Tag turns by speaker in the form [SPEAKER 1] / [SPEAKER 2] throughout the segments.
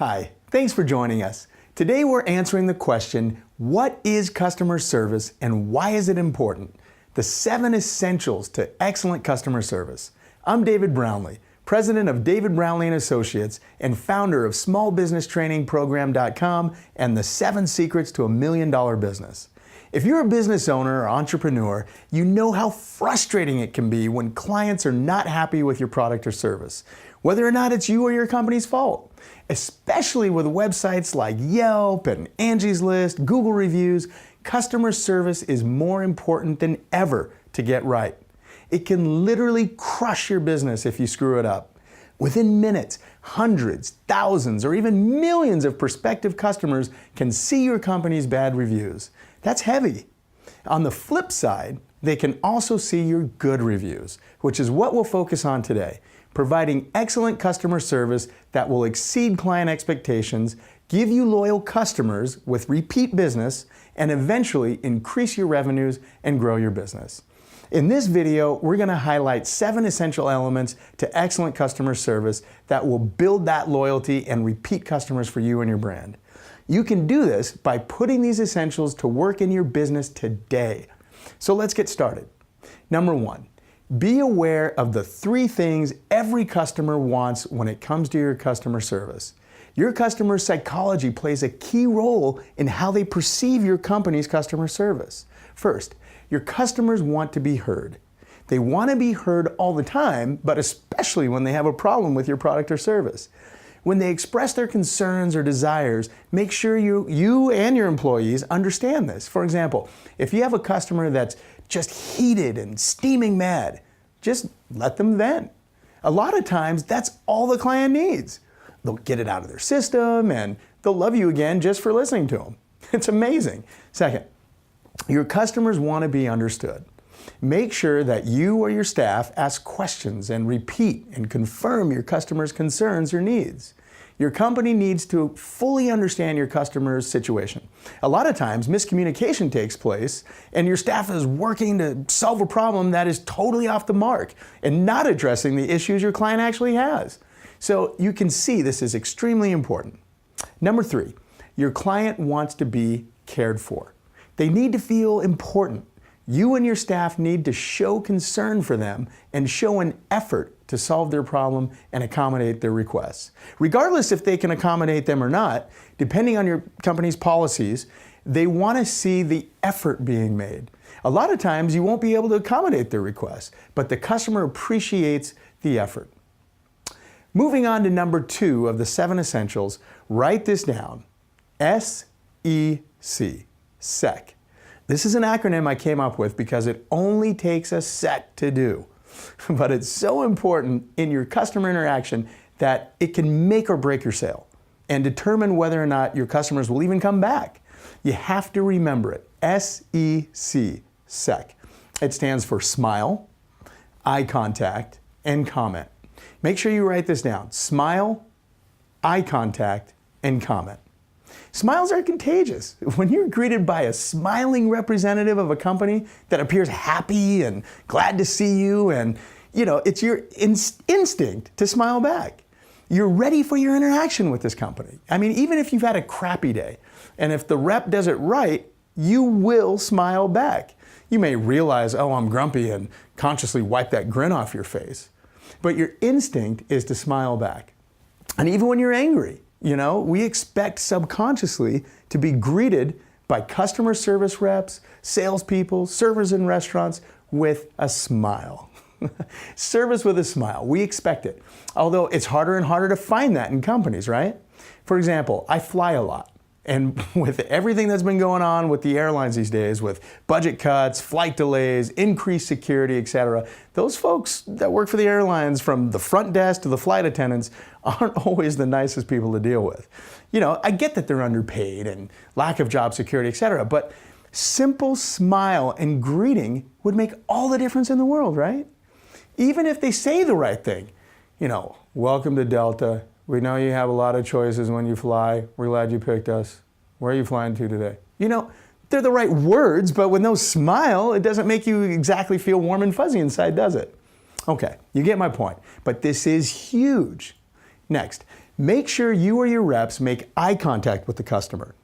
[SPEAKER 1] Hi, thanks for joining us. Today we're answering the question, what is customer service and why is it important? The 7 essentials to excellent customer service. I'm David Brownlee, president of David Brownlee & Associates and founder of smallbusinesstrainingprogram.com and the 7 secrets to $1 million business. If you're a business owner or entrepreneur, you know how frustrating it can be when clients are not happy with your product or service, whether or not it's you or your company's fault. Especially with websites like Yelp and Angie's List, Google reviews, customer service is more important than ever to get right. It can literally crush your business if you screw it up. Within minutes, hundreds, thousands, or even millions of prospective customers can see your company's bad reviews. That's heavy. On the flip side, they can also see your good reviews, which is what we'll focus on today, providing excellent customer service that will exceed client expectations, give you loyal customers with repeat business, and eventually increase your revenues and grow your business. In this video, we're going to highlight 7 essential elements to excellent customer service that will build that loyalty and repeat customers for you and your brand. You can do this by putting these essentials to work in your business today. So let's get started. Number 1, be aware of the 3 things every customer wants when it comes to your customer service. Your customer psychology plays a key role in how they perceive your company's customer service. First, your customers want to be heard. They want to be heard all the time, but especially when they have a problem with your product or service. When they express their concerns or desires, make sure you and your employees understand this. For example, if you have a customer that's just heated and steaming mad, just let them vent. A lot of times, that's all the client needs. They'll get it out of their system and they'll love you again just for listening to them. It's amazing. Second, your customers want to be understood. Make sure that you or your staff ask questions and repeat and confirm your customers' concerns or needs. Your company needs to fully understand your customer's situation. A lot of times, miscommunication takes place and your staff is working to solve a problem that is totally off the mark and not addressing the issues your client actually has. So you can see this is extremely important. Number 3, your client wants to be cared for. They need to feel important. You and your staff need to show concern for them and show an effort to solve their problem and accommodate their requests. Regardless if they can accommodate them or not, depending on your company's policies, they want to see the effort being made. A lot of times you won't be able to accommodate their requests, but the customer appreciates the effort. Moving on to number 2 of the 7 essentials, write this down. S-E-C. SEC. This is an acronym I came up with because it only takes a sec to do. But it's so important in your customer interaction that it can make or break your sale and determine whether or not your customers will even come back. You have to remember it. S-E-C. SEC. It stands for smile, eye contact, and comment. Make sure you write this down. Smile, eye contact, and comment. Smiles are contagious. When you're greeted by a smiling representative of a company that appears happy and glad to see you, and it's your instinct to smile back. You're ready for your interaction with this company. I mean, even if you've had a crappy day, and if the rep does it right, you will smile back. You may realize, oh, I'm grumpy, and consciously wipe that grin off your face. But your instinct is to smile back. And even when you're angry, we expect subconsciously to be greeted by customer service reps, salespeople, servers in restaurants with a smile. Service with a smile. We expect it. Although it's harder and harder to find that in companies, right? For example, I fly a lot. And with everything that's been going on with the airlines these days, with budget cuts, flight delays, increased security, etc., those folks that work for the airlines, from the front desk to the flight attendants, aren't always the nicest people to deal with. I get that they're underpaid and lack of job security, etc., but simple smile and greeting would make all the difference in the world, right? Even if they say the right thing. Welcome to Delta. We know you have a lot of choices when you fly. We're glad you picked us. Where are you flying to today? They're the right words, but with no smile, it doesn't make you exactly feel warm and fuzzy inside, does it? Okay, you get my point. But this is huge. Next, Make sure you or your reps make eye contact with the customer.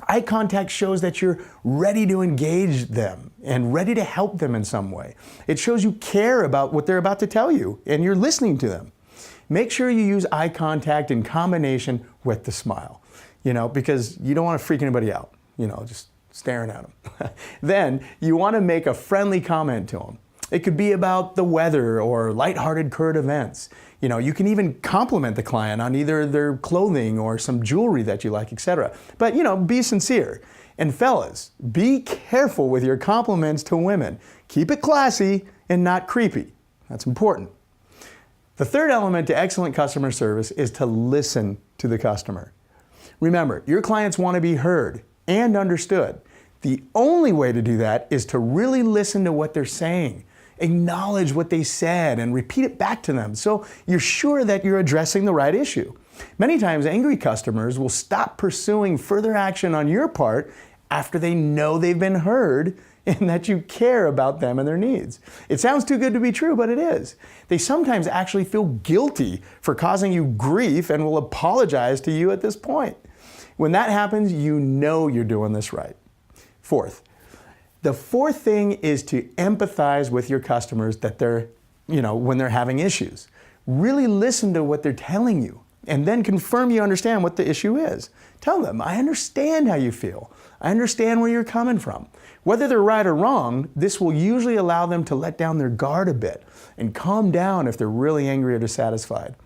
[SPEAKER 1] Eye contact shows that you're ready to engage them and ready to help them in some way. It shows you care about what they're about to tell you and you're listening to them. Make sure you use eye contact in combination with the smile, because you don't want to freak anybody out, just staring at them. Then you want to make a friendly comment to them. It could be about the weather or lighthearted current events. You can even compliment the client on either their clothing or some jewelry that you like, etc. But, be sincere. And fellas, be careful with your compliments to women. Keep it classy and not creepy. That's important. The third element to excellent customer service is to listen to the customer. Remember, your clients want to be heard and understood. The only way to do that is to really listen to what they're saying. Acknowledge what they said and repeat it back to them so you're sure that you're addressing the right issue. Many times, angry customers will stop pursuing further action on your part after they know they've been heard and that you care about them and their needs. It sounds too good to be true, but it is. They sometimes actually feel guilty for causing you grief and will apologize to you at this point. When that happens, you know you're doing this right. The fourth thing is to empathize with your customers that when they're having issues. Really listen to what they're telling you and then confirm you understand what the issue is. Tell them, I understand how you feel. I understand where you're coming from. Whether they're right or wrong, this will usually allow them to let down their guard a bit and calm down if they're really angry or dissatisfied.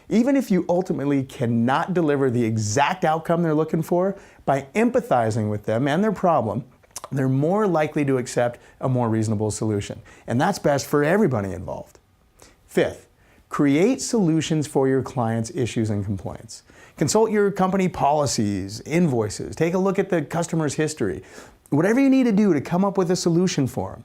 [SPEAKER 1] Even if you ultimately cannot deliver the exact outcome they're looking for, by empathizing with them and their problem, they're more likely to accept a more reasonable solution. And that's best for everybody involved. Fifth, create solutions for your clients' issues and complaints. Consult your company policies, invoices, take a look at the customer's history. Whatever you need to do to come up with a solution for them.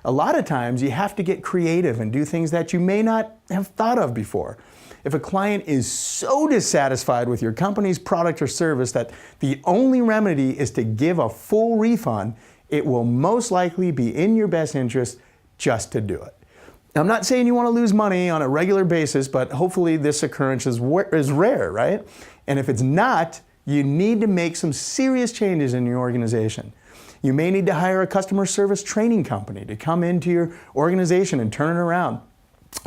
[SPEAKER 1] A lot of times you have to get creative and do things that you may not have thought of before. If a client is so dissatisfied with your company's product or service that the only remedy is to give a full refund, it will most likely be in your best interest just to do it. I'm not saying you want to lose money on a regular basis, but hopefully this occurrence is rare, right? And if it's not, you need to make some serious changes in your organization. You may need to hire a customer service training company to come into your organization and turn it around.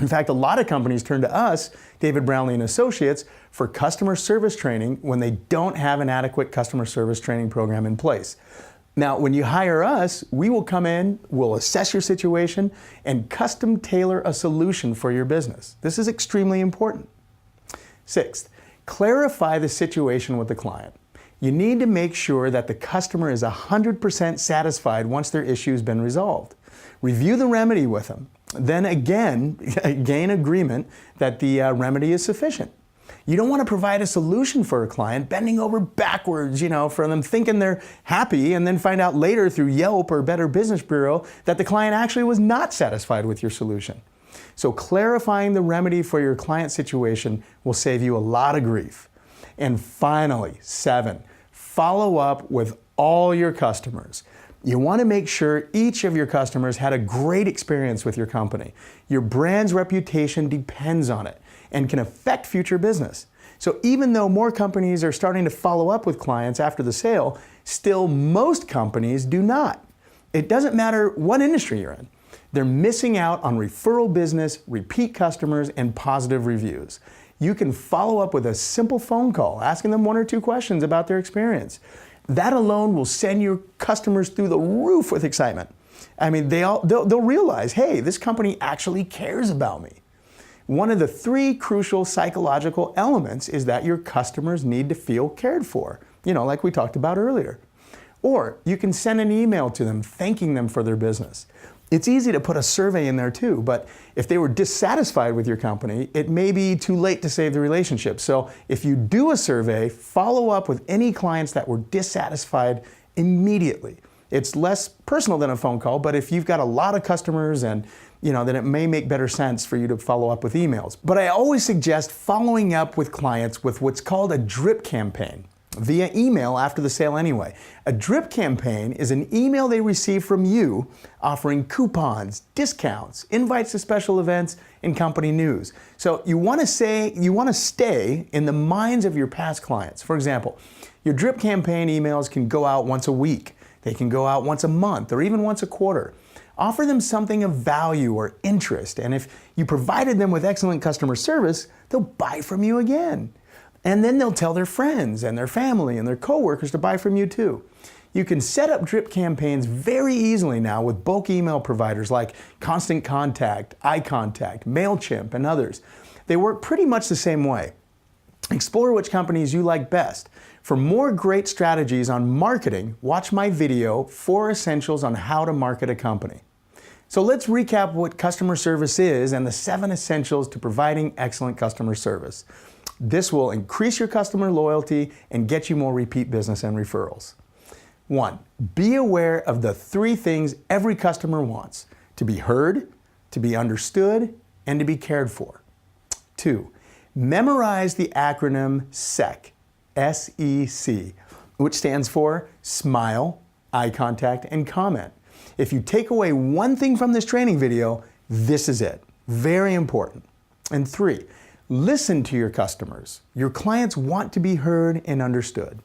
[SPEAKER 1] In fact, a lot of companies turn to us, David Brownlee and Associates, for customer service training when they don't have an adequate customer service training program in place. Now, when you hire us, we will come in, we'll assess your situation, and custom tailor a solution for your business. This is extremely important. Sixth, clarify the situation with the client. You need to make sure that the customer is 100% satisfied once their issue has been resolved. Review the remedy with them. Then again, gain agreement that the remedy is sufficient. You don't want to provide a solution for a client bending over backwards, for them thinking they're happy and then find out later through Yelp or Better Business Bureau that the client actually was not satisfied with your solution. So clarifying the remedy for your client situation will save you a lot of grief. And finally, 7, follow up with all your customers. You want to make sure each of your customers had a great experience with your company. Your brand's reputation depends on it and can affect future business. So even though more companies are starting to follow up with clients after the sale, still most companies do not. It doesn't matter what industry you're in. They're missing out on referral business, repeat customers, and positive reviews. You can follow up with a simple phone call, asking them 1 or 2 questions about their experience. That alone will send your customers through the roof with excitement. I mean, they'll realize, hey, this company actually cares about me. One of the 3 crucial psychological elements is that your customers need to feel cared for, like we talked about earlier. Or you can send an email to them thanking them for their business. It's easy to put a survey in there too, but if they were dissatisfied with your company, it may be too late to save the relationship. So if you do a survey, follow up with any clients that were dissatisfied immediately. It's less personal than a phone call, but if you've got a lot of customers and then it may make better sense for you to follow up with emails. But I always suggest following up with clients with what's called a drip campaign. via email after the sale anyway. A drip campaign is an email they receive from you offering coupons, discounts, invites to special events, and company news. So you want to stay in the minds of your past clients. For example, your drip campaign emails can go out once a week. They can go out once a month or even once a quarter. Offer them something of value or interest, and if you provided them with excellent customer service, they'll buy from you again. And then they'll tell their friends and their family and their coworkers to buy from you too. You can set up drip campaigns very easily now with bulk email providers like Constant Contact, iContact, MailChimp, and others. They work pretty much the same way. Explore which companies you like best. For more great strategies on marketing, watch my video, 4 Essentials on How to Market a Company. So let's recap what customer service is and the 7 essentials to providing excellent customer service. This will increase your customer loyalty and get you more repeat business and referrals. 1. Be aware of the 3 things every customer wants: to be heard, to be understood, and to be cared for. 2. Memorize the acronym SEC, S-E-C, which stands for Smile, Eye Contact, and Comment. If you take away one thing from this training video, this is it. Very important. And 3, listen to your customers. Your clients want to be heard and understood.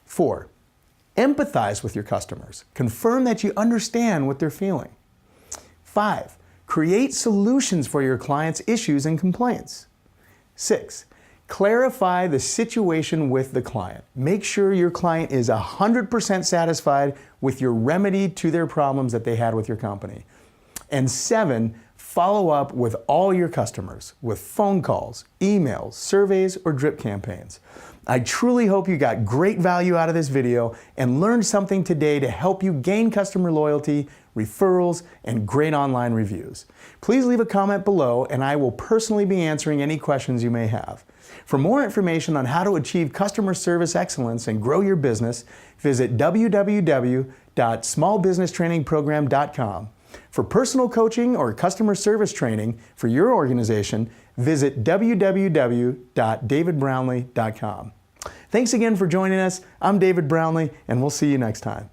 [SPEAKER 1] 4, empathize with your customers. Confirm that you understand what they're feeling. 5, create solutions for your clients' issues and complaints. 6, clarify the situation with the client. Make sure your client is 100% satisfied with your remedy to their problems that they had with your company. And 7, follow up with all your customers with phone calls, emails, surveys, or drip campaigns. I truly hope you got great value out of this video and learned something today to help you gain customer loyalty, referrals, and great online reviews. Please leave a comment below and I will personally be answering any questions you may have. For more information on how to achieve customer service excellence and grow your business, visit www.smallbusinesstrainingprogram.com. For personal coaching or customer service training for your organization, visit www.davidbrownlee.com. Thanks again for joining us. I'm David Brownlee, and we'll see you next time.